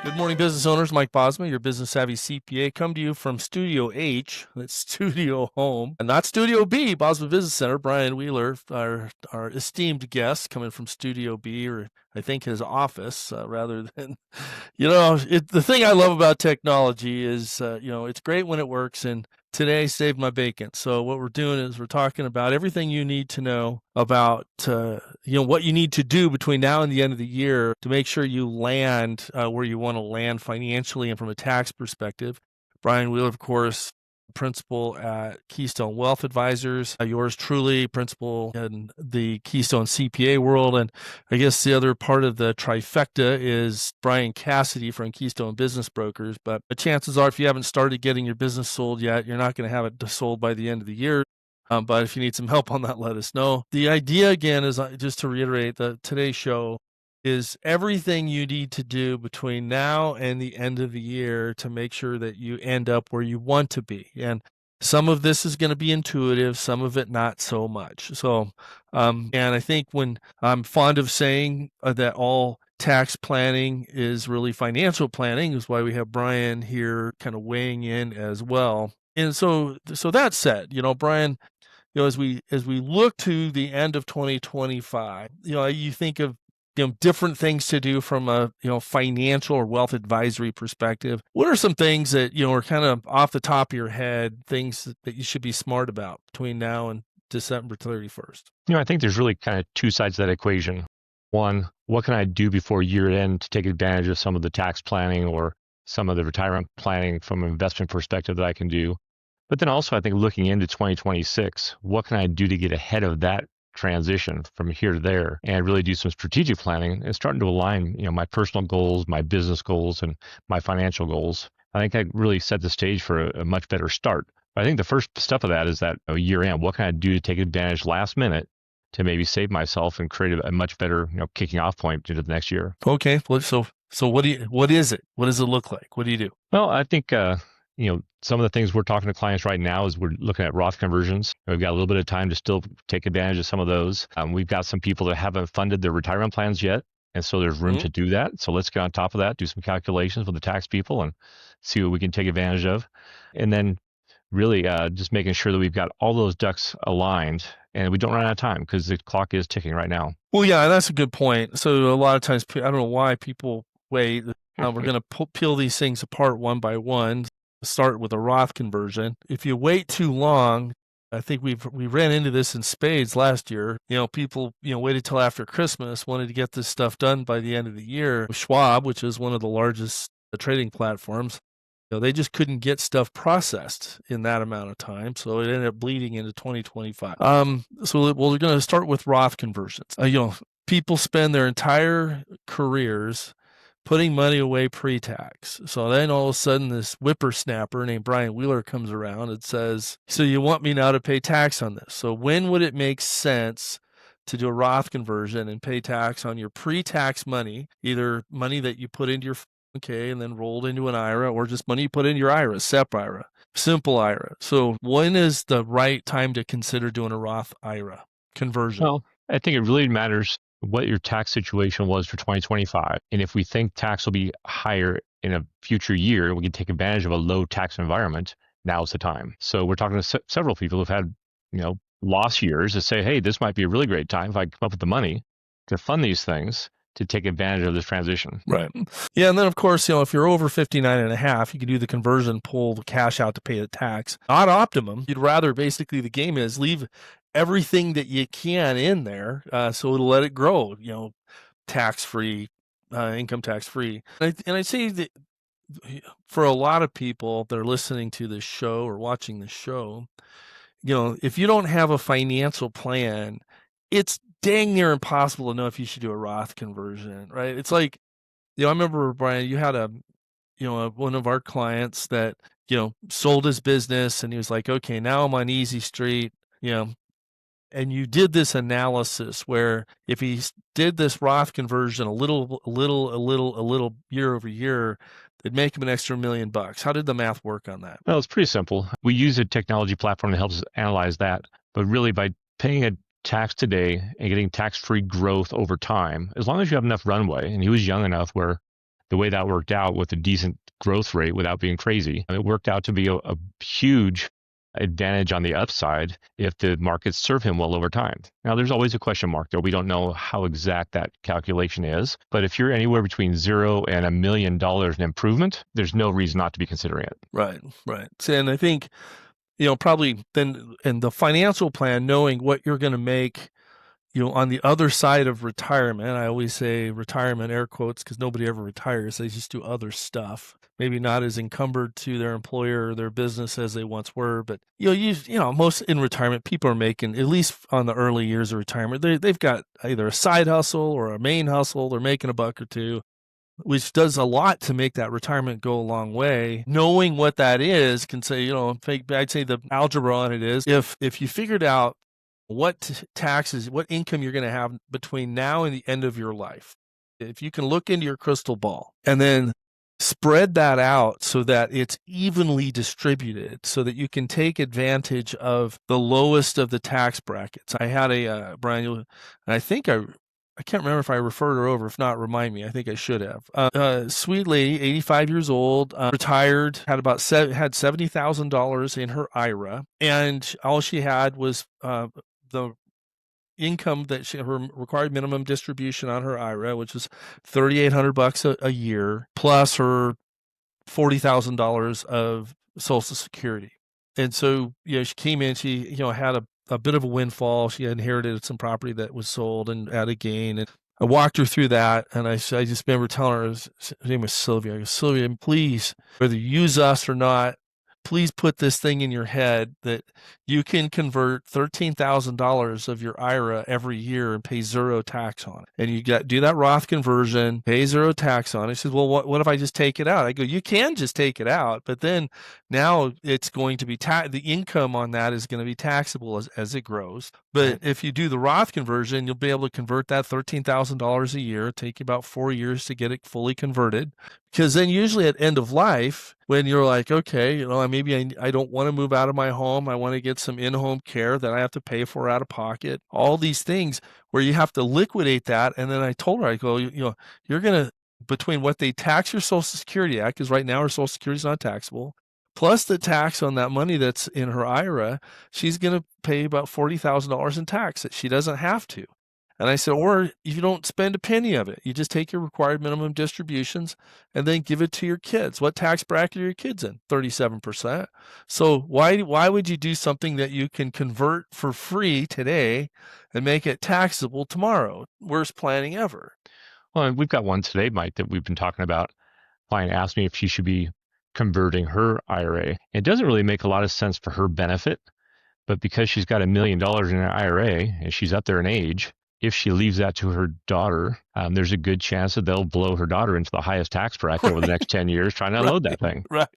Good morning, business owners. Mike Bosma, your business savvy CPA, come to you from Studio H, that's Studio Home, and not Studio B, Bosma Business Center. Brian Wheeler, our esteemed guest, coming from Studio B, or I think his office, rather than, the thing I love about technology is, it's great when it works, and today saved my bacon. So what we're doing is we're talking about everything you need to know about, what you need to do between now and the end of the year to make sure you land where you want to land financially and from a tax perspective. Brian Wheeler, of course, principal at Keystone Wealth Advisors, yours truly, principal in the Keystone CPA world. And I guess the other part of the trifecta is Brian Cassidy from Keystone Business Brokers. But the chances are, if you haven't started getting your business sold yet, you're not going to have it sold by the end of the year. But if you need some help on that, let us know. The idea, again, is just to reiterate that today's show is everything you need to do between now and the end of the year to make sure that you end up where you want to be. And some of this is going to be intuitive, some of it not so much. So, and I think when I'm fond of saying that all tax planning is really financial planning, is why we have Brian here kind of weighing in as well. And so that said, Brian, as we look to the end of 2025, you think of different things to do from a financial or wealth advisory perspective. What are some things that are kind of off the top of your head, things that you should be smart about between now and December 31st? I think there's really kind of two sides to that equation. One, what can I do before year end to take advantage of some of the tax planning or some of the retirement planning from an investment perspective that I can do? But then also, I think looking into 2026, what can I do to get ahead of that transition from here to there and really do some strategic planning and starting to align, my personal goals, my business goals, and my financial goals. I think that really set the stage for a much better start. But I think the first step of that is that year end, what can I do to take advantage last minute to maybe save myself and create a much better, kicking off point into the next year. Okay. So what is it? What does it look like? What do you do? Well, I think, some of the things we're talking to clients right now is we're looking at Roth conversions. We've got a little bit of time to still take advantage of some of those. We've got some people that haven't funded their retirement plans yet. And so there's room to do that. So let's get on top of that, do some calculations with the tax people and see what we can take advantage of. And then really just making sure that we've got all those ducks aligned and we don't run out of time because the clock is ticking right now. Well, yeah, that's a good point. So a lot of times, I don't know why people wait. We're going to peel these things apart one by one. Start with a Roth conversion. If you wait too long, I think we ran into this in spades last year. People, waited till after Christmas, wanted to get this stuff done by the end of the year. Schwab, which is one of the largest trading platforms, they just couldn't get stuff processed in that amount of time. So it ended up bleeding into 2025. So we're going to start with Roth conversions. People spend their entire careers putting money away pre-tax. So then all of a sudden this whippersnapper named Brian Wheeler comes around and says, so you want me now to pay tax on this. So when would it make sense to do a Roth conversion and pay tax on your pre-tax money, either money that you put into your 401k and then rolled into an IRA, or just money you put into your IRA, SEP IRA, simple IRA. So when is the right time to consider doing a Roth IRA conversion? Well, I think it really matters what your tax situation was for 2025. And if we think tax will be higher in a future year, we can take advantage of a low tax environment. Now's the time. So we're talking to several people who've had, lost years to say, hey, this might be a really great time if I come up with the money to fund these things to take advantage of this transition. Right. Yeah. And then of course, if you're over 59 and a half, you can do the conversion, pull the cash out to pay the tax. Not optimum. You'd rather, basically the game is leave everything that you can in there, so it'll let it grow, tax-free, income tax-free. And I say that for a lot of people that are listening to this show or watching this show, if you don't have a financial plan, it's dang near impossible to know if you should do a Roth conversion, right? It's like, I remember, Brian, you had one of our clients that, sold his business and he was like, okay, now I'm on easy street, and you did this analysis where if he did this Roth conversion a little year over year, it'd make him an extra $1 million. How did the math work on that? Well, it's pretty simple. We use a technology platform that helps us analyze that, but really by paying a tax today and getting tax-free growth over time, as long as you have enough runway, and he was young enough where the way that worked out with a decent growth rate without being crazy, it worked out to be a huge advantage on the upside if the markets serve him well over time. Now, there's always a question mark there. We don't know how exact that calculation is, but if you're anywhere between $0 and $1 million in improvement, there's no reason not to be considering it. Right. And I think, probably then in the financial plan, knowing what you're going to make, on the other side of retirement. I always say retirement, air quotes, because nobody ever retires. They just do other stuff. Maybe not as encumbered to their employer or their business as they once were. But, most in retirement, people are making, at least on the early years of retirement, they've got either a side hustle or a main hustle. They're making a buck or two, which does a lot to make that retirement go a long way. Knowing what that is can say, I'd say the algebra on it is if you figured out what taxes, what income you're going to have between now and the end of your life. If you can look into your crystal ball and then spread that out so that it's evenly distributed so that you can take advantage of the lowest of the tax brackets. I had Brian, and I think I can't remember if I referred her over. If not, remind me. I think I should have. Sweet lady, 85 years old, retired, had about had $70,000 in her IRA, and all she had was the income that her required minimum distribution on her IRA, which was $3,800 a year, plus her $40,000 of Social Security. And so, she came in, she, had a bit of a windfall. She inherited some property that was sold and at a gain. And I walked her through that. And I just remember telling her, her name was Sylvia. I go, Sylvia, please, whether you use us or not, please put this thing in your head that you can convert $13,000 of your IRA every year and pay zero tax on it. And you do that Roth conversion, pay zero tax on it. She says, well, what if I just take it out? I go, you can just take it out, but then now it's going to be the income on that is going to be taxable as it grows. But if you do the Roth conversion, you'll be able to convert that $13,000 a year. It'll take you about 4 years to get it fully converted. Because then usually at end of life, when you're like, okay, maybe I don't want to move out of my home. I want to get some in-home care that I have to pay for out of pocket. All these things where you have to liquidate that. And then I told her, I go, you're going to, between what they tax your Social Security Act, because right now her Social Security is not taxable, plus the tax on that money that's in her IRA, she's going to pay about $40,000 in tax that she doesn't have to. And I said, or you don't spend a penny of it. You just take your required minimum distributions and then give it to your kids. What tax bracket are your kids in? 37%. So why would you do something that you can convert for free today and make it taxable tomorrow? Worst planning ever. Well, we've got one today, Mike, that we've been talking about. Client asked me if she should be converting her IRA. It doesn't really make a lot of sense for her benefit, but because she's got $1 million in her IRA and she's up there in age, if she leaves that to her daughter, there's a good chance that they'll blow her daughter into the highest tax bracket over the next 10 years trying to unload that thing. Right.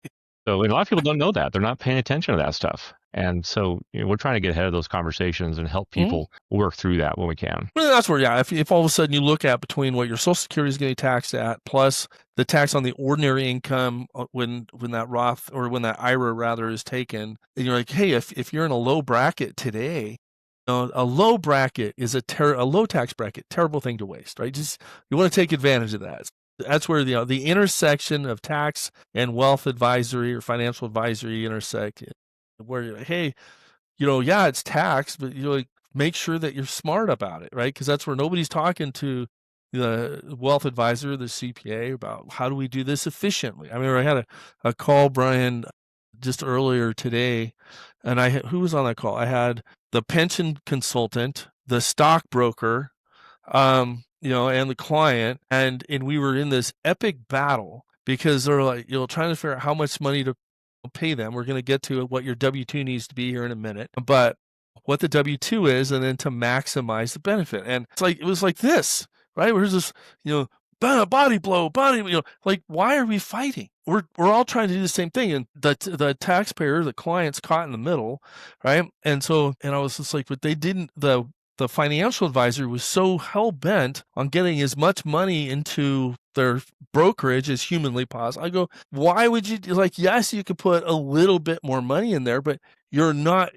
So a lot of people don't know that. They're not paying attention to that stuff. And so we're trying to get ahead of those conversations and help people work through that when we can. Well, that's where, if all of a sudden you look at between what your Social Security is getting taxed at, plus the tax on the ordinary income when that Roth or when that IRA rather is taken, and you're like, hey, if you're in a low bracket today, a low bracket is a low tax bracket, terrible thing to waste, right? Just you want to take advantage of that. That's where the intersection of tax and wealth advisory or financial advisory intersect. Where you're like, hey, it's tax, but make sure that you're smart about it, right? Because that's where nobody's talking to the wealth advisor, the CPA, about how do we do this efficiently. I mean, I had a call, Brian, just earlier today, and who was on that call? I had the pension consultant, the stockbroker, and the client, and we were in this epic battle because they're like, trying to figure out how much money to pay them. We're going to get to what your W-2 needs to be here in a minute, but what the W-2 is, and then to maximize the benefit. And it was like this, right? Where's this, body blow, like, why are we fighting? We're all trying to do the same thing. And the taxpayer, the client's caught in the middle, right? And I was just like, but they didn't, the financial advisor was so hell-bent on getting as much money into their brokerage as humanly possible. I go, why would you, yes, you could put a little bit more money in there, but you're not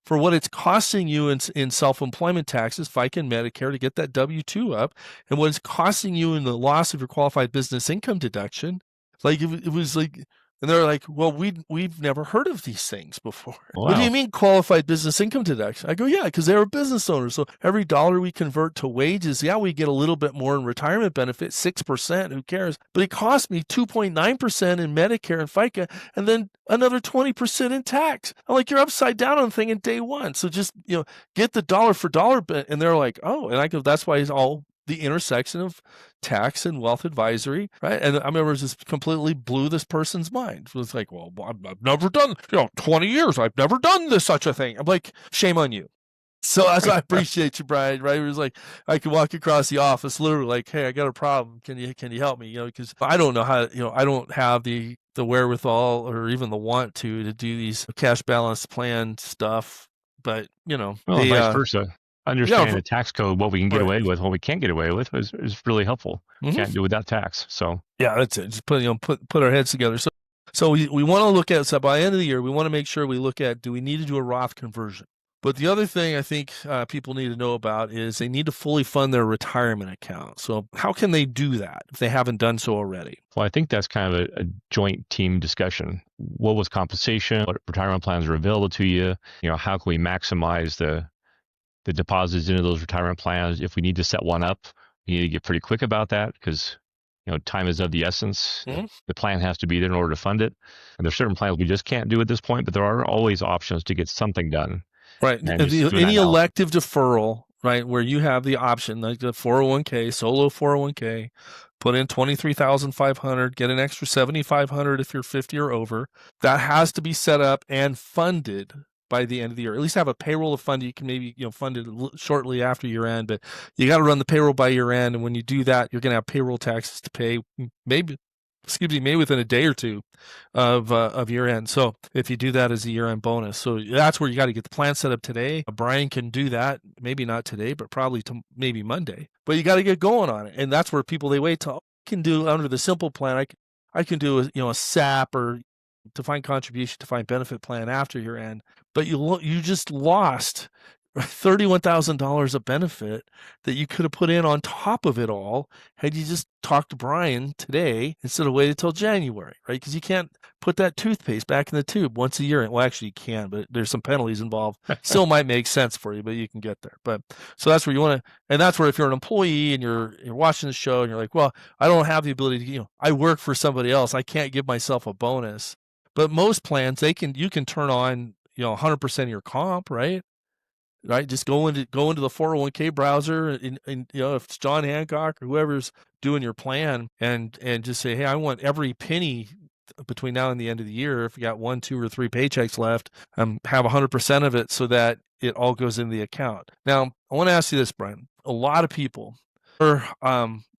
for what it's costing you in self-employment taxes, FICA and Medicare to get that W-2 up, and what it's costing you in the loss of your qualified business income deduction. Like it was like, and they're like, well, we've never heard of these things before. Wow. What do you mean qualified business income deduction? I go, yeah, because they're a business owner. So every dollar we convert to wages, yeah, we get a little bit more in retirement benefit, 6%, who cares? But it cost me 2.9% in Medicare and FICA, and then another 20% in tax. I'm like, you're upside down on the thing in day one. So just, get the dollar for dollar. And they're like, oh, and I go, that's why it's all the intersection of tax and wealth advisory, right? And I remember it just completely blew this person's mind. It was like, well, I've never done, 20 years, I've never done this such a thing. I'm like, shame on you. So I appreciate you, Brian, right? It was like, I could walk across the office literally like, hey, I got a problem. Can you help me? Because I don't know how, I don't have the wherewithal or even the want to do these cash balance plan stuff. But, well, vice versa. Understanding the tax code, what we can get away with, what we can't get away with is really helpful. Mm-hmm. Can't do without tax. So yeah, that's it. Just put our heads together. So we want to look at, so by the end of the year, we want to make sure we look at, do we need to do a Roth conversion? But the other thing I think people need to know about is they need to fully fund their retirement account. So how can they do that if they haven't done so already? Well, I think that's kind of a joint team discussion. What was compensation? What retirement plans are available to you? How can we maximize the deposits into those retirement plans? If we need to set one up, we need to get pretty quick about that because time is of the essence. Mm-hmm. The plan has to be there in order to fund it. And there's certain plans we just can't do at this point, but there are always options to get something done. Right. Any elective deferral, right, where you have the option, like the 401k, solo 401k, put in $23,500, get an extra $7,500 if you're 50 or over. That has to be set up and funded by the end of the year. At least have a payroll to fund it. You can maybe fund it shortly after year end, but you got to run the payroll by year end. And when you do that, you're going to have payroll taxes to pay maybe within a day or two of year end. So if you do that as a year end bonus, so that's where you got to get the plan set up today. Brian can do that, maybe not today, but probably maybe Monday. But you got to get going on it, and that's where people they wait till can do under the simple plan. I can do a SAP or defined contribution, defined benefit plan after year end, but you just lost $31,000 of benefit that you could have put in on top of it all had you just talked to Brian today instead of waited till January, right? Because you can't put that toothpaste back in the tube once a year. Well, actually you can, but there's some penalties involved. Still might make sense for you, but you can get there. But so that's where you want to, and that's where if you're an employee and you're watching the show and you're like, well, I don't have the ability to, I work for somebody else. I can't give myself a bonus. But most plans, you can turn on, 100% of your comp, right? Right, just go into the 401k browser, and if it's John Hancock or whoever's doing your plan, and just say, hey, I want every penny between now and the end of the year. If you got 1, 2, or 3 paychecks left, have 100% of it so that it all goes in the account. Now, I want to ask you this, Brian. A lot of people are,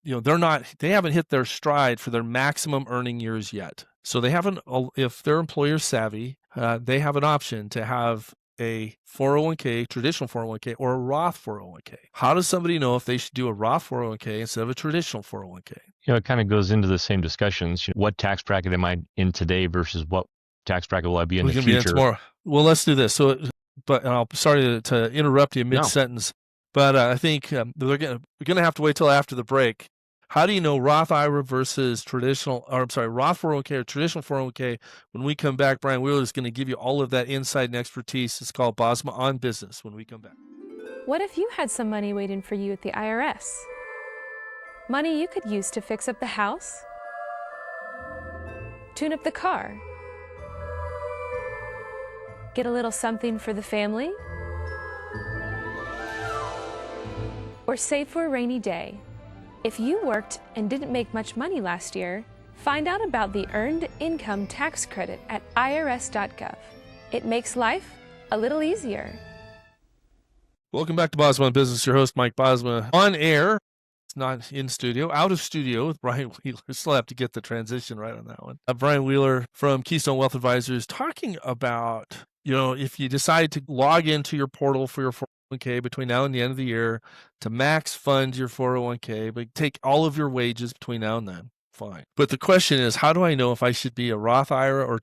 they haven't hit their stride for their maximum earning years yet. So they haven't, if they're employer savvy, they have an option to have a 401k, traditional 401k, or a Roth 401k. How does somebody know if they should do a Roth 401k instead of a traditional 401k? It kind of goes into the same discussions. What tax bracket am I in today versus what tax bracket will I be in the future? Tomorrow. Well, let's do this. So, and I'm sorry to interrupt you mid-sentence, but I think we're going to have to wait till after the break. How do you know Roth IRA versus Roth 401k or traditional 401k? When we come back, Brian Wheeler is going to give you all of that insight and expertise. It's called Bosma on Business when we come back. What if you had some money waiting for you at the IRS? Money you could use to fix up the house, tune up the car, get a little something for the family, or save for a rainy day. If you worked and didn't make much money last year, find out about the Earned Income Tax Credit at irs.gov. It makes life a little easier. Welcome back to Bosma on Business. Your host, Mike Bosma, on air. It's not in studio, out of studio with Brian Wheeler. Still have to get the transition right on that one. Brian Wheeler from Keystone Wealth Advisors talking about, if you decide to log into your portal for your 401k between now and the end of the year to max fund your 401k, but take all of your wages between now and then, fine. But the question is, how do I know if I should be a Roth IRA or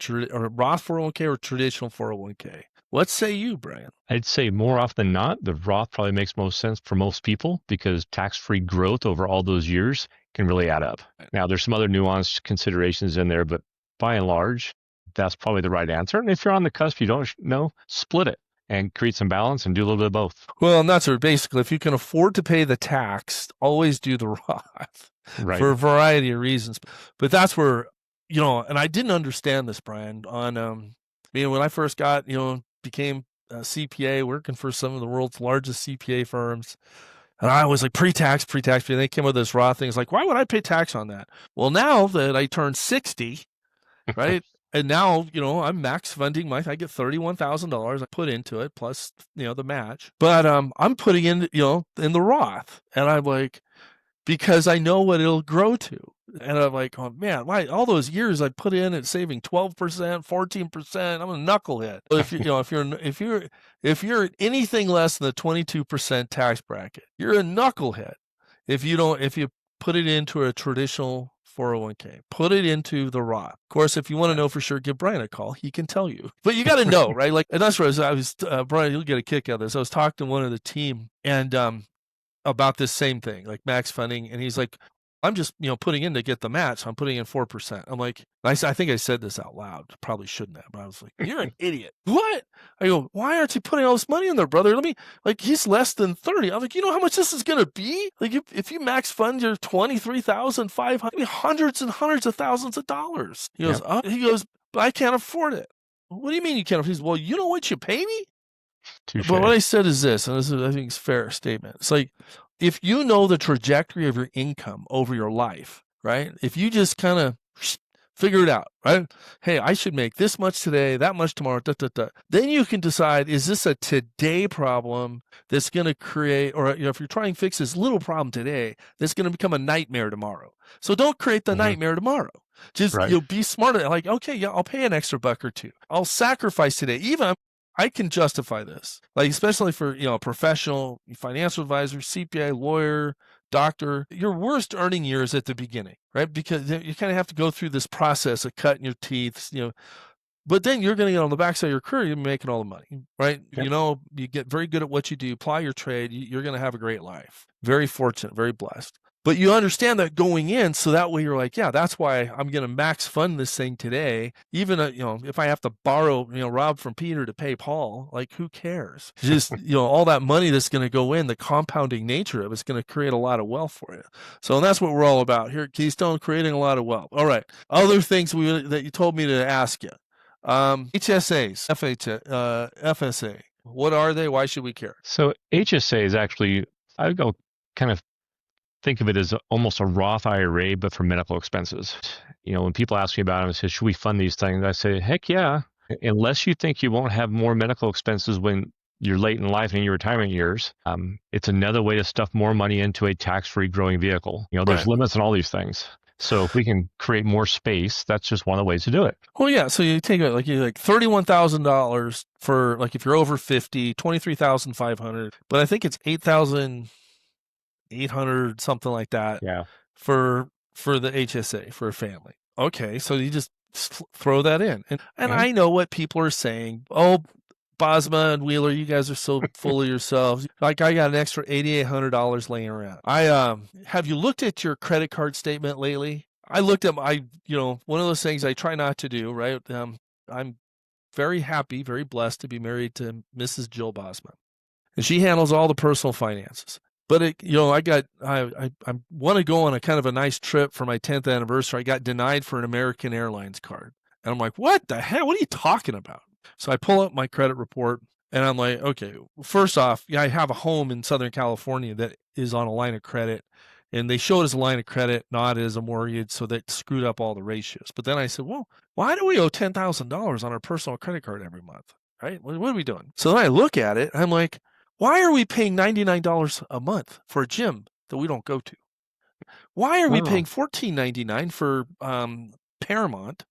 Roth 401k or traditional 401k? What say you, Brian? I'd say more often than not, the Roth probably makes most sense for most people because tax-free growth over all those years can really add up. Now, there's some other nuanced considerations in there, but by and large, that's probably the right answer. And if you're on the cusp, you don't know, split it and create some balance and do a little bit of both. Well, and that's what basically, if you can afford to pay the tax, always do the Roth for a variety of reasons. But that's where, and I didn't understand this, Brian, on, when I first got, became a CPA working for some of the world's largest CPA firms. And I was like, pre-tax. They came with this Roth thing. It's like, why would I pay tax on that? Well, now that I turned 60, right? And now, I'm max funding I get $31,000 I put into it plus, the match. But I'm putting in, in the Roth. And I'm like, because I know what it'll grow to. And I'm like, oh man, why all those years I put in and saving 12%, 14%, I'm a knucklehead. If you're anything less than the 22% tax bracket, you're a knucklehead. If you put it into a traditional 401k, put it into the Roth. Of course, if you want to know for sure, give Brian a call. He can tell you. But you got to know, right? Like, and that's where I was Brian, you'll get a kick out of this. I was talking to one of the team and about this same thing, like max funding, and he's like, I'm just putting in to get the match. I'm putting in 4%. I'm like, I think I said this out loud. Probably shouldn't have, but I was like, you're an idiot. What? I go, why aren't you putting all this money in there, brother? He's less than 30. I'm like, you know how much this is going to be? Like, if you max fund your 23,500, hundreds and hundreds of thousands of dollars. He goes, but I can't afford it. What do you mean you can't afford it? He goes, well, you know what you pay me? Touché. But what I said is this, and this is, I think, is a fair statement. It's like, if you know the trajectory of your income over your life, right? If you just kind of figure it out, right? Hey, I should make this much today, that much tomorrow, then you can decide, is this a today problem that's going to create, or if you're trying to fix this little problem today, that's going to become a nightmare tomorrow. So don't create the nightmare tomorrow. Just you'll be smarter. Like, okay, yeah, I'll pay an extra buck or two. I'll sacrifice today. Even I can justify this, like especially for a professional, financial advisor, CPA, lawyer, doctor. Your worst earning year is at the beginning, right? Because you kind of have to go through this process of cutting your teeth, But then you're going to get on the backside of your career, you're making all the money, right? Yep. You get very good at what you do, apply your trade, you're going to have a great life. Very fortunate, very blessed. But you understand that going in, so that way you're like, yeah, that's why I'm going to max fund this thing today. Even, if I have to borrow, rob from Peter to pay Paul, like who cares? Just, all that money that's going to go in, the compounding nature of it's going to create a lot of wealth for you. So that's what we're all about here at Keystone, creating a lot of wealth. All right. Other things that you told me to ask you. HSAs, FSA. What are they? Why should we care? So HSA is actually, I go kind of think of it as almost a Roth IRA, but for medical expenses. When people ask me about them and say, should we fund these things? I say, heck yeah. Unless you think you won't have more medical expenses when you're late in life and in your retirement years, it's another way to stuff more money into a tax-free growing vehicle. There's limits on all these things. So if we can create more space, that's just one of the ways to do it. Well, yeah. So you take it like $31,000 for like if you're over 50, 23,500, but I think it's 8,800 something like that. Yeah. For the HSA for a family. Okay, so you just throw that in, and I know what people are saying. Oh, Bosma and Wheeler, you guys are so full of yourselves. Like I got an extra $8,800 laying around. Have you looked at your credit card statement lately? I looked at one of those things I try not to do, right? I'm very happy, very blessed to be married to Mrs. Jill Bosma, and she handles all the personal finances. But I want to go on a kind of a nice trip for my 10th anniversary. I got denied for an American Airlines card, and I'm like, what the hell? What are you talking about? So I pull up my credit report and I'm like, okay, first off, I have a home in Southern California that is on a line of credit, and they show it as a line of credit, not as a mortgage. So that screwed up all the ratios. But then I said, well, why do we owe $10,000 on our personal credit card every month? Right? What are we doing? So then I look at it and I'm like, why are we paying $99 a month for a gym that we don't go to? Why are we paying $14.99 for Paramount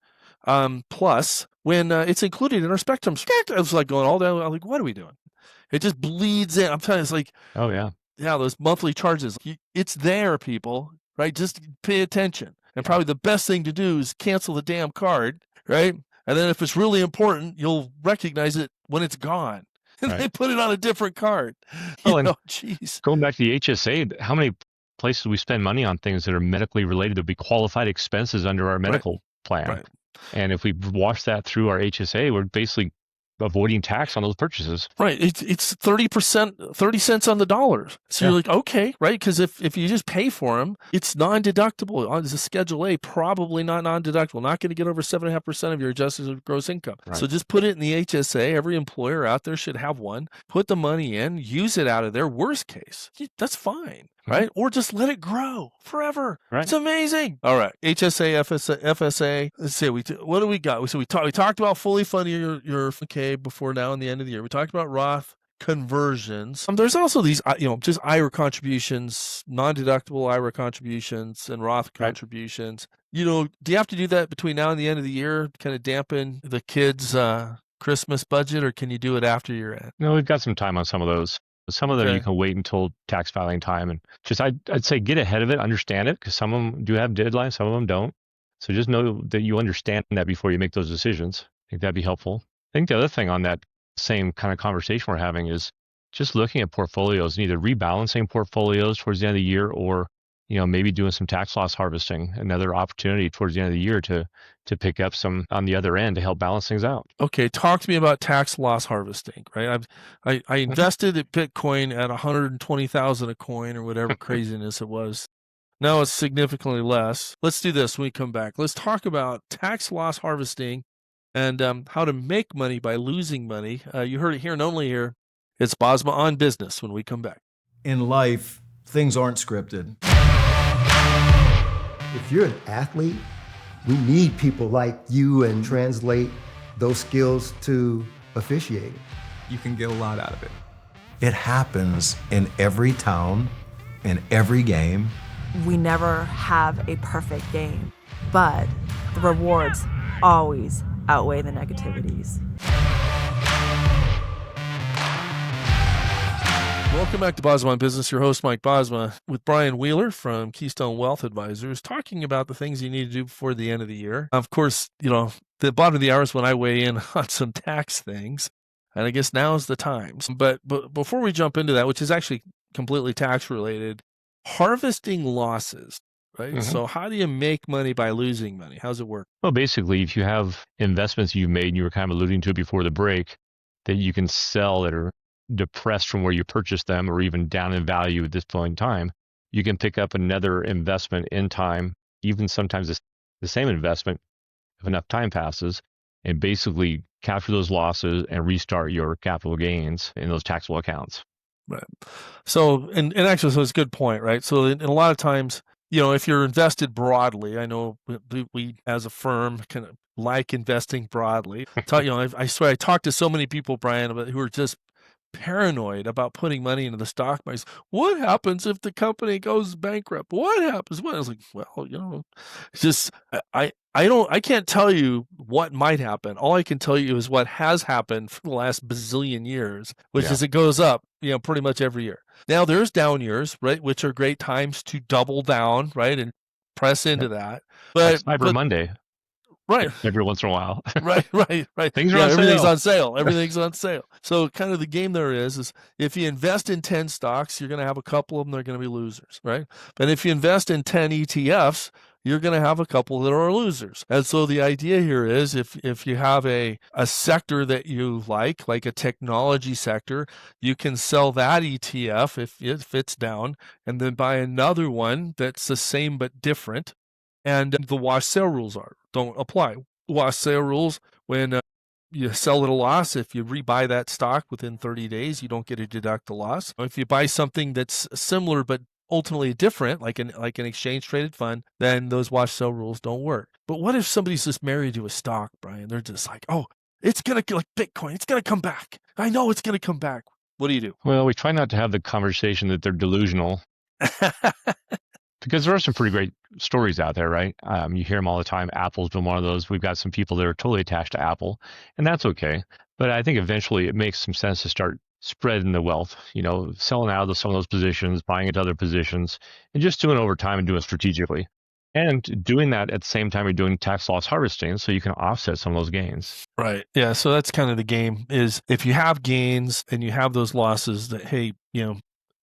Plus when it's included in our Spectrum? I was like going all down. I'm like, what are we doing? It just bleeds in. I'm telling you, it's like, oh yeah, those monthly charges. It's there, people. Right? Just pay attention. And probably the best thing to do is cancel the damn card. Right? And then if it's really important, you'll recognize it when it's gone. And Right. they put it on a different card. Geez. Going back to the HSA, how many places we spend money on things that are medically related to be qualified expenses under our medical plan. Right. And if we wash that through our HSA, we're basically avoiding tax on those purchases. Right. It's 30%, 30 cents on the dollar. So you're like, okay, right? Because if you just pay for them, it's non-deductible. On the Schedule A, probably not non-deductible. Not going to get over 7.5% of your adjusted gross income. Right. So just put it in the HSA. Every employer out there should have one. Put the money in, use it out of there. Worst case, that's fine. Right? Or just let it grow forever. Right. It's amazing. All right. HSA, FSA. Let's see. What do we got? So we talked about fully funding your okay before now and the end of the year. We talked about Roth conversions. There's also these, just IRA contributions, non-deductible IRA contributions and Roth contributions. Do you have to do that between now and the end of the year, kind of dampen the kids' Christmas budget, or can you do it after year end? No, we've got some time on some of those. Some of them you can wait until tax filing time, and just I'd say get ahead of it, understand it, because some of them do have deadlines, some of them don't. So just know that you understand that before you make those decisions. I think that'd be helpful. I think the other thing on that same kind of conversation we're having is just looking at portfolios and either rebalancing portfolios towards the end of the year, or maybe doing some tax loss harvesting, another opportunity towards the end of the year to pick up some on the other end to help balance things out. Okay, talk to me about tax loss harvesting, right? I invested at Bitcoin at 120,000 a coin or whatever craziness it was. Now it's significantly less. Let's do this when we come back. Let's talk about tax loss harvesting and how to make money by losing money. You heard it here and only here. It's Bosma on Business when we come back. In life, things aren't scripted. If you're an athlete, we need people like you and translate those skills to officiating. You can get a lot out of it. It happens in every town, in every game. We never have a perfect game, but the rewards always outweigh the negativities. Welcome back to Bosma on Business. Your host, Mike Bosma, with Brian Wheeler from Keystone Wealth Advisors, talking about the things you need to do before the end of the year. Of course, the bottom of the hour is when I weigh in on some tax things, and I guess now is the time. But before we jump into that, which is actually completely tax related, harvesting losses, right? Mm-hmm. So how do you make money by losing money? How's it work? Well, basically, if you have investments you've made, and you were kind of alluding to it before the break, that you can sell that are depressed from where you purchased them or even down in value at this point in time, you can pick up another investment in time, even sometimes the same investment if enough time passes, and basically capture those losses and restart your capital gains in those taxable accounts. Right. So, and actually, so it's a good point, right? So in a lot of times, if you're invested broadly, I know we as a firm kind of like investing broadly. I swear I talked to so many people, Brian, who are just paranoid about putting money into the stock market. What happens if the company goes bankrupt? What happens? I was like, well, it's just I can't tell you what might happen. All I can tell you is what has happened for the last bazillion years, which is it goes up, pretty much every year. Now there's down years, right, which are great times to double down, right, and press into that. But Cyber Monday. Right. Every once in a while. Right. Things are on everything's sale. on sale. Everything's on sale. So kind of the game there is if you invest in 10 stocks, you're going to have a couple of them that are going to be losers, right? But if you invest in 10 ETFs, you're going to have a couple that are losers. And so the idea here is if you have a sector that you like a technology sector, you can sell that ETF if it's down and then buy another one that's the same but different. And the wash sale rules don't apply. Wash sale rules, when you sell at a loss, if you rebuy that stock within 30 days, you don't get to deduct the loss. If you buy something that's similar but ultimately different, like an exchange traded fund, then those wash sale rules don't work. But what if somebody's just married to a stock, Brian? They're just like, oh, it's going to, like Bitcoin, it's going to come back. I know it's going to come back. What do you do? Well, we try not to have the conversation that they're delusional. Because there are some pretty great stories out there, right? You hear them all the time. Apple's been one of those. We've got some people that are totally attached to Apple, and that's okay. But I think eventually it makes some sense to start spreading the wealth, selling out of some of those positions, buying into other positions, and just doing it over time and doing it strategically. And doing that at the same time you're doing tax loss harvesting, so you can offset some of those gains. Right. Yeah. So that's kind of the game is if you have gains and you have those losses that, hey,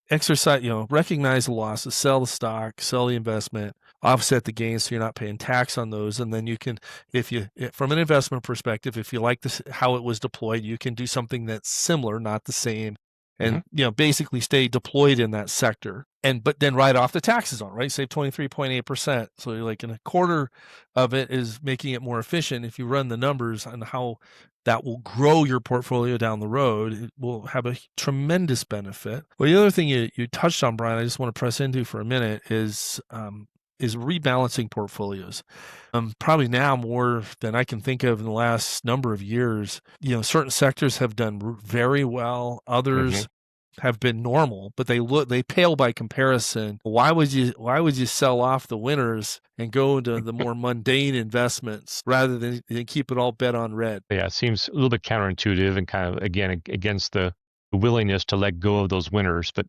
exercise, recognize the losses, sell the stock, sell the investment, offset the gains so you're not paying tax on those. And then you can, from an investment perspective, if you like this, how it was deployed, you can do something that's similar, not the same, and, basically stay deployed in that sector. But then write off the taxes on it, right? Save 23.8%. So you're like in a quarter of it is making it more efficient. If you run the numbers on how that will grow your portfolio down the road, it will have a tremendous benefit. Well, the other thing you touched on, Brian, I just want to press into for a minute is rebalancing portfolios. Probably now more than I can think of in the last number of years. Certain sectors have done very well. Others have been normal, but they pale by comparison. Why would you sell off the winners and go into the more mundane investments rather than keep it all bet on red? Yeah, it seems a little bit counterintuitive and kind of again against the willingness to let go of those winners. But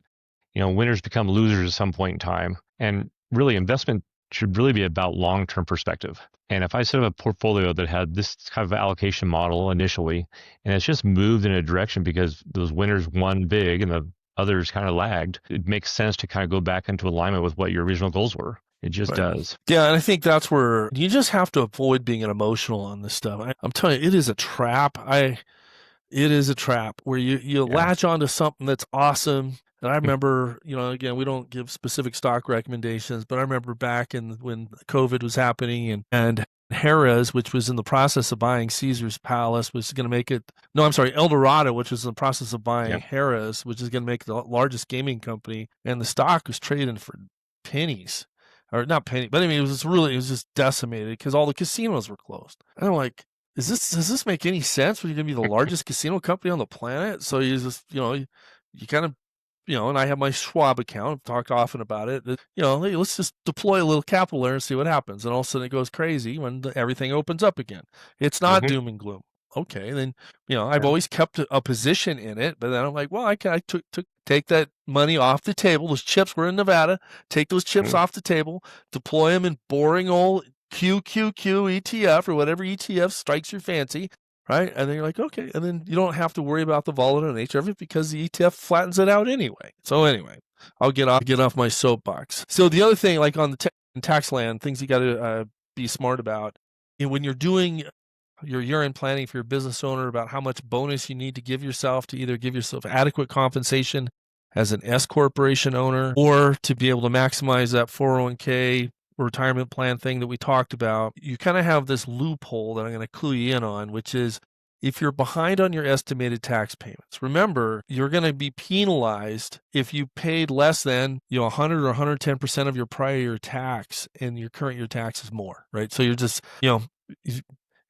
winners become losers at some point in time, and really investment should really be about long-term perspective. And if I set up a portfolio that had this kind of allocation model initially, and it's just moved in a direction because those winners won big and the others kind of lagged, it makes sense to kind of go back into alignment with what your original goals were. It just does. Yeah, and I think that's where you just have to avoid being an emotional on this stuff. I'm telling you, it is a trap. It is a trap where you latch onto something that's awesome. And I remember, again, we don't give specific stock recommendations, but I remember back when COVID was happening and Harrah's, which was in the process of buying Caesar's Palace, was going to make it, Eldorado, which was in the process of buying Harrah's, which is going to make the largest gaming company. And the stock was trading for pennies. Or not penny, but I mean, it was just decimated because all the casinos were closed. And I'm like, does this make any sense when you're going to be the largest casino company on the planet? So you just, you kind of, and I have my Schwab account. I've talked often about it. Hey, let's just deploy a little capital there and see what happens. And all of a sudden it goes crazy when everything opens up again. It's not doom and gloom. Okay, then, I've always kept a position in it, but then I'm like, well, I took take that money off the table. Those chips were in Nevada. Take those chips off the table, deploy them in boring old QQQ ETF or whatever ETF strikes your fancy, right? And then you're like, okay, and then you don't have to worry about the volatile nature of it because the ETF flattens it out anyway. So anyway, I'll get off my soapbox. So the other thing, like on the tax land, things you got to be smart about, when you're doing your year-end planning for your business owner about how much bonus you need to give yourself to either give yourself adequate compensation as an S corporation owner or to be able to maximize that 401k retirement plan thing that we talked about, you kind of have this loophole that I'm going to clue you in on, which is if you're behind on your estimated tax payments. Remember, you're going to be penalized if you paid less than 100 or 110% of your prior year tax and your current year tax is more, right? So you're just,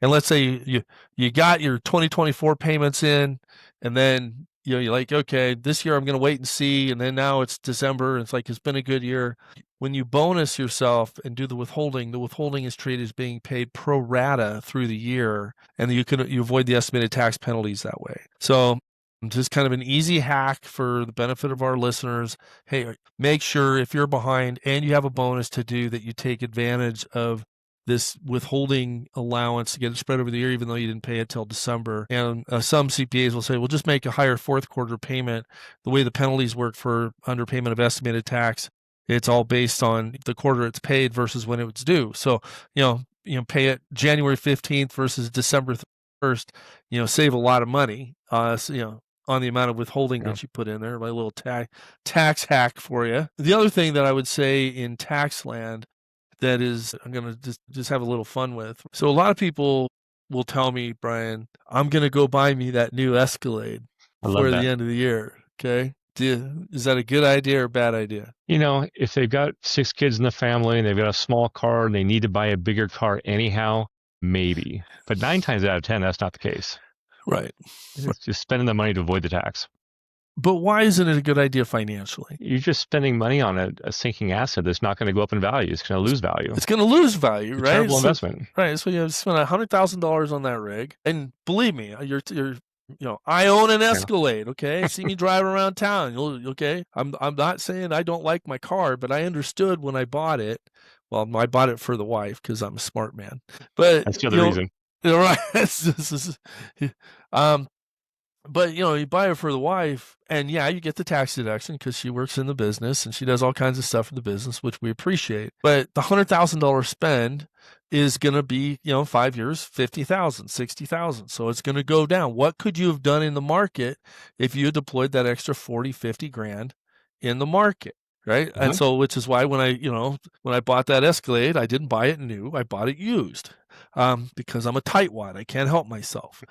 and let's say you got your 2024 payments in, and then you're like, okay, this year I'm going to wait and see, and then now it's December, and it's like it's been a good year. When you bonus yourself and do the withholding is treated as being paid pro rata through the year, and you avoid the estimated tax penalties that way. So just kind of an easy hack for the benefit of our listeners. Hey, make sure if you're behind and you have a bonus to do that you take advantage of this withholding allowance to get it spread over the year, even though you didn't pay it till December. And some CPAs will say, well, just make a higher fourth quarter payment. The way the penalties work for underpayment of estimated tax, it's all based on the quarter it's paid versus when it was due. So, pay it January 15th versus December 1st, save a lot of money, on the amount of withholding that you put in there. My little tax hack for you. The other thing that I would say in tax land that is, I'm going to just have a little fun with. So a lot of people will tell me, Brian, I'm going to go buy me that new Escalade before the end of the year. Okay. Is that a good idea or a bad idea? If they've got 6 kids in the family and they've got a small car and they need to buy a bigger car anyhow, maybe. But 9 times out of 10, that's not the case. Right. It's just spending the money to avoid the tax. But why isn't it a good idea financially? You're just spending money on a sinking asset that's not going to go up in value. It's going to lose value. It's going to lose value, right? Terrible investment. Right. So you have to spend $100,000 on that rig. And believe me, I own an Escalade, okay? See me drive around town, okay? I'm not saying I don't like my car, but I understood when I bought it Well, I bought it for the wife because I'm a smart man. But That's the other reason. right. um, but you buy it for the wife, and yeah, you get the tax deduction because she works in the business and she does all kinds of stuff for the business, which we appreciate. But the $100,000 spend is going to be, 5 years, 50,000, 60,000. So it's going to go down. What could you have done in the market if you had deployed that extra 40, 50 grand in the market? Right. Mm-hmm. And so, which is why when I bought that Escalade, I didn't buy it new. I bought it used because I'm a tightwad. I can't help myself.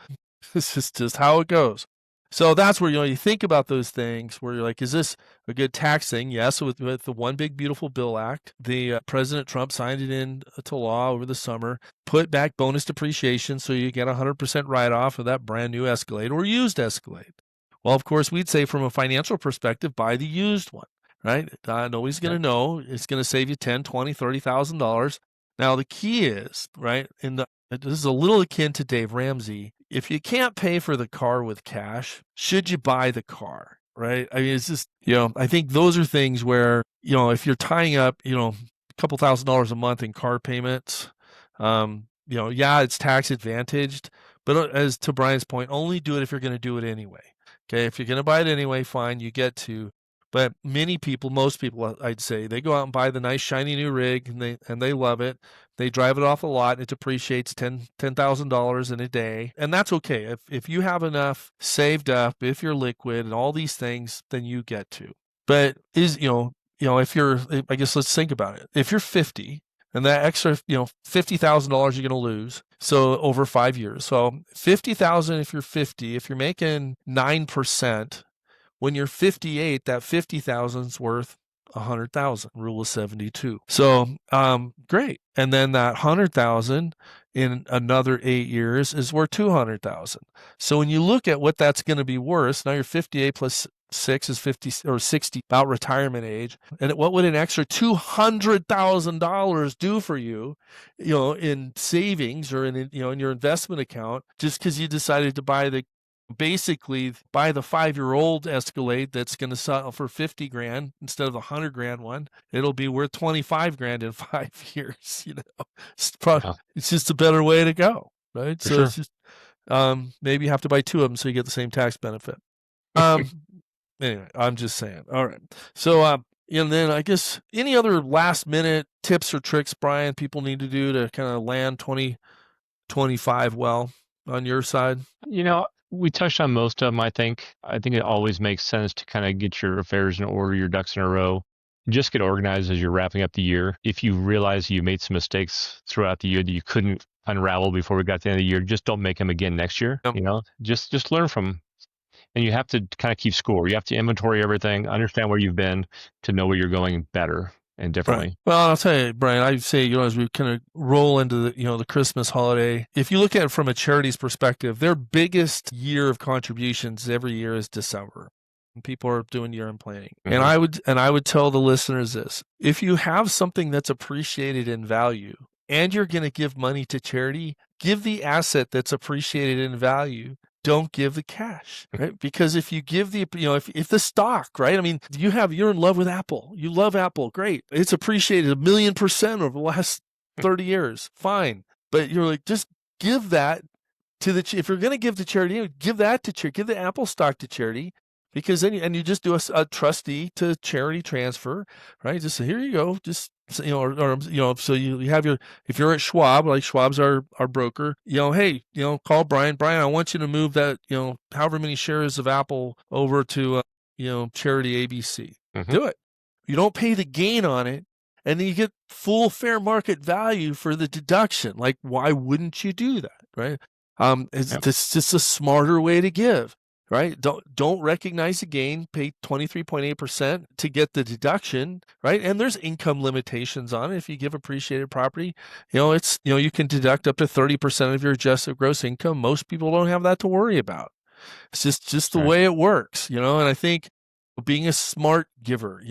This is just how it goes. So that's where, you think about those things where you're like, is this a good tax thing? Yes. With the One Big Beautiful Bill Act, the President Trump signed it into law over the summer, put back bonus depreciation. So you get 100% write-off of that brand new Escalade or used Escalade. Well, of course, we'd say from a financial perspective, buy the used one, right? Nobody's going to know. It's going to save you $10,000, $20,000, $30,000. Now, the key is, right, this is a little akin to Dave Ramsey. If you can't pay for the car with cash, should you buy the car, right? I mean, it's just, I think those are things where, if you're tying up, a couple $1,000s a month in car payments, yeah, it's tax advantaged, but as to Brian's point, only do it if you're going to do it anyway. Okay. If you're going to buy it anyway, fine, you get to. But most people, I'd say, they go out and buy the nice shiny new rig and they love it. They drive it off the lot. It depreciates $10,000 in a day. And that's okay. If you have enough saved up, if you're liquid and all these things, then you get to. But if you're, I guess let's think about it. If you're 50 and that extra, $50,000 you're going to lose. So over 5 years. So 50,000 if you're 50, if you're making 9%, when you're 58, that 50,000's worth 100,000. Rule of 72. So, great. And then that 100,000 in another 8 years is worth 200,000. So when you look at what that's going to be worth, now you're 58 plus 6 is 50 or 60, about retirement age. And what would an extra $200,000 do for you, in savings or in your investment account, just because you decided to buy the 5-year-old Escalade that's going to sell for 50 grand instead of the 100 grand one. It'll be worth 25 grand in 5 years. It's just a better way to go, right? For so sure. It's just maybe you have to buy 2 of them so you get the same tax benefit. Anyway, I'm just saying. All right. So and then I guess any other last minute tips or tricks, Brian, people need to do to kind of land 2025 well on your side? We touched on most of them, I think. I think it always makes sense to kind of get your affairs in order, your ducks in a row. Just get organized as you're wrapping up the year. If you realize you made some mistakes throughout the year that you couldn't unravel before we got to the end of the year, just don't make them again next year. Yep. Just learn from them. And you have to kind of keep score. You have to inventory everything, understand where you've been to know where you're going better and differently. Right. Well, I'll tell you, Brian, I'd say, as we kind of roll into the Christmas holiday, if you look at it from a charity's perspective, their biggest year of contributions every year is December. And people are doing year-end planning. Mm-hmm. And I would tell the listeners this: if you have something that's appreciated in value and you're going to give money to charity, give the asset that's appreciated in value. Don't give the cash, right? Because if you give if the stock, right? I mean, you're in love with Apple. You love Apple. Great. It's appreciated 1,000,000% over the last 30 years. Fine. But you're like, just give that to if you're going to give to charity, give that to charity, give the Apple stock to charity, because then you just do a trustee to charity transfer, right? Just say, here you go. Just, so you have if you're at Schwab, like Schwab's our broker, hey, call Brian. Brian, I want you to move that, however many shares of Apple over to, charity ABC. Mm-hmm. Do it. You don't pay the gain on it. And then you get full fair market value for the deduction. Like, why wouldn't you do that? Right. It's just a smarter way to give. Right? Don't recognize the gain, pay 23.8% to get the deduction, right? And there's income limitations on it. If you give appreciated property, it's, you can deduct up to 30% of your adjusted gross income. Most people don't have that to worry about. It's just the way it works, and I think being a smart giver,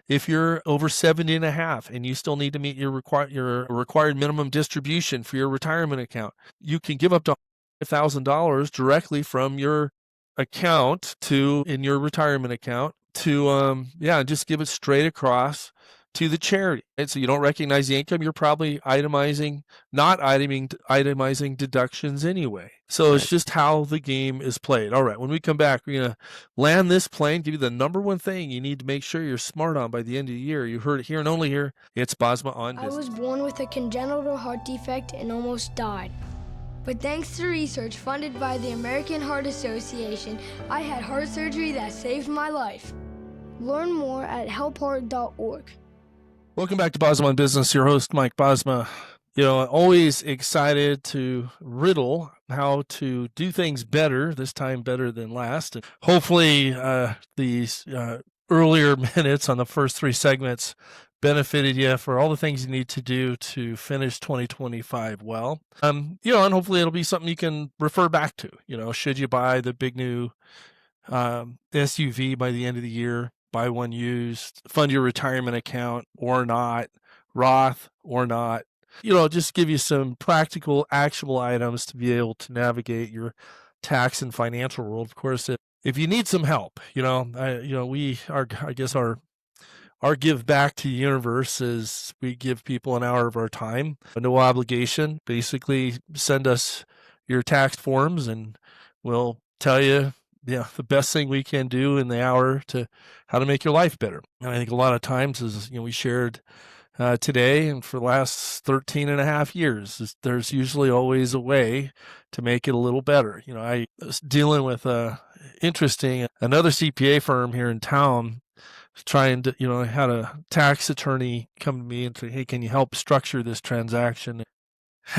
if you're over 70 and a half and you still need to meet your required minimum distribution for your retirement account, you can give up to $1,000 directly from your account in your retirement account to just give it straight across to the charity. And so you don't recognize the income, you're probably not itemizing deductions anyway. So it's just how the game is played. All right, when we come back, we're going to land this plane, give you the number one thing you need to make sure you're smart on by the end of the year. You heard it here and only here. It's Bosma on Business. I was born with a congenital heart defect and almost died. But thanks to research funded by the American Heart Association, I had heart surgery that saved my life. Learn more at helpheart.org. Welcome back to Bosma on Business. Your host, Mike Bosma. Always excited to riddle how to do things better, this time better than last. And hopefully these earlier minutes on the first three segments benefited you for all the things you need to do to finish 2025 well. And hopefully it'll be something you can refer back to. Should you buy the big new SUV by the end of the year, buy one used, fund your retirement account or not, Roth or not. Just give you some practical, actionable items to be able to navigate your tax and financial world. Of course, if you need some help, our give back to the universe is we give people an hour of our time, no obligation. Basically, send us your tax forms and we'll tell you the best thing we can do in the hour to how to make your life better. And I think a lot of times, as we shared today and for the last 13 and a half years, there's usually always a way to make it a little better. I was dealing with another CPA firm here in town, trying to, had a tax attorney come to me and say, hey, can you help structure this transaction?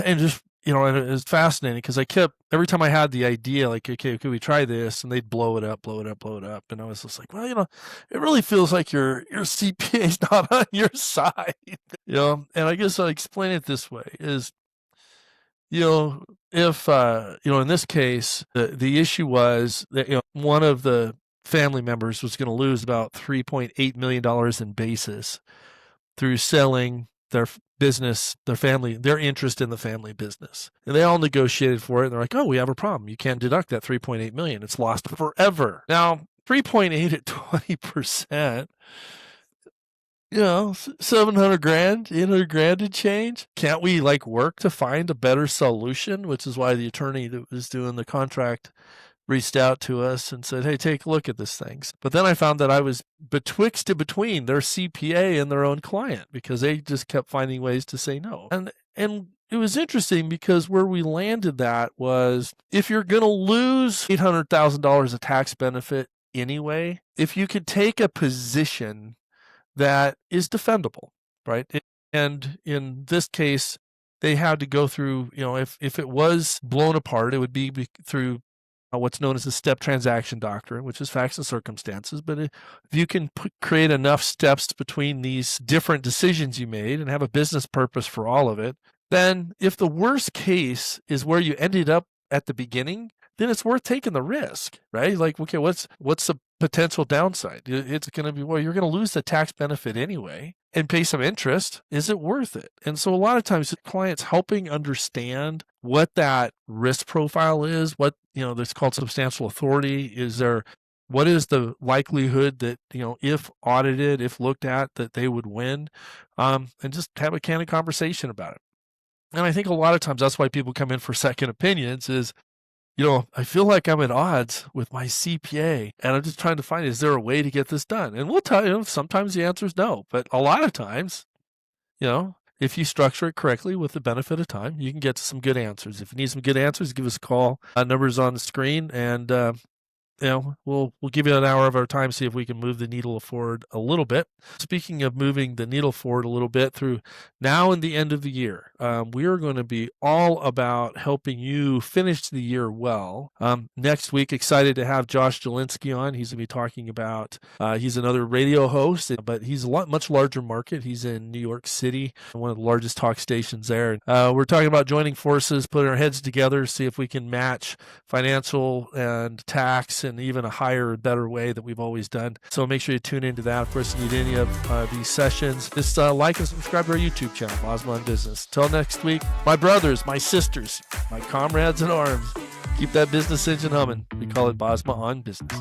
And just, it was fascinating because every time I had the idea, like, okay, could we try this? And they'd blow it up. And I was just like, well, it really feels like your CPA is not on your side, and I guess I'll explain it this way is, if, in this case, the issue was that, one of the family members was going to lose about $3.8 million in basis through selling their business, their interest in the family business. And they all negotiated for it. And they're like, oh, we have a problem. You can't deduct that $3.8 million. It's lost forever. Now, 3.8 at 20%, $700,000, $800,000 to change. Can't we work to find a better solution? Which is why the attorney that was doing the contract reached out to us and said, hey, take a look at this thing. But then I found that I was between their CPA and their own client because they just kept finding ways to say no. And it was interesting because where we landed that was if you're going to lose $800,000 of tax benefit anyway, if you could take a position that is defendable, right? And in this case, they had to go through, if it was blown apart, it would be through what's known as the step transaction doctrine, which is facts and circumstances. But if you can create enough steps between these different decisions you made and have a business purpose for all of it, then if the worst case is where you ended up at the beginning, then it's worth taking the risk, right? Like, okay, what's the potential downside? It's going to be, well, you're going to lose the tax benefit anyway and pay some interest. Is it worth it? And so a lot of times clients helping understand what that risk profile is, what, that's called substantial authority. What is the likelihood that, if audited, if looked at, that they would win, and just have a candid conversation about it. And I think a lot of times that's why people come in for second opinions is, I feel like I'm at odds with my CPA and I'm just trying to find, is there a way to get this done? And we'll tell you, sometimes the answer is no, but a lot of times, if you structure it correctly with the benefit of time, you can get to some good answers. If you need some good answers, give us a call. Numbers on the screen, and we'll give you an hour of our time, see if we can move the needle forward a little bit. Speaking of moving the needle forward a little bit through now and the end of the year, we are going to be all about helping you finish the year well. Next week, excited to have Josh Jelinski on. He's going to be talking about, he's another radio host, but he's a much larger market. He's in New York City, one of the largest talk stations there. We're talking about joining forces, putting our heads together, see if we can match financial and tax and even a higher, better way that we've always done. So make sure you tune into that. Of course, if you need any of these sessions, just like and subscribe to our YouTube channel, Bosma on Business. Till next week, my brothers, my sisters, my comrades in arms, keep that business engine humming. We call it Bosma on Business.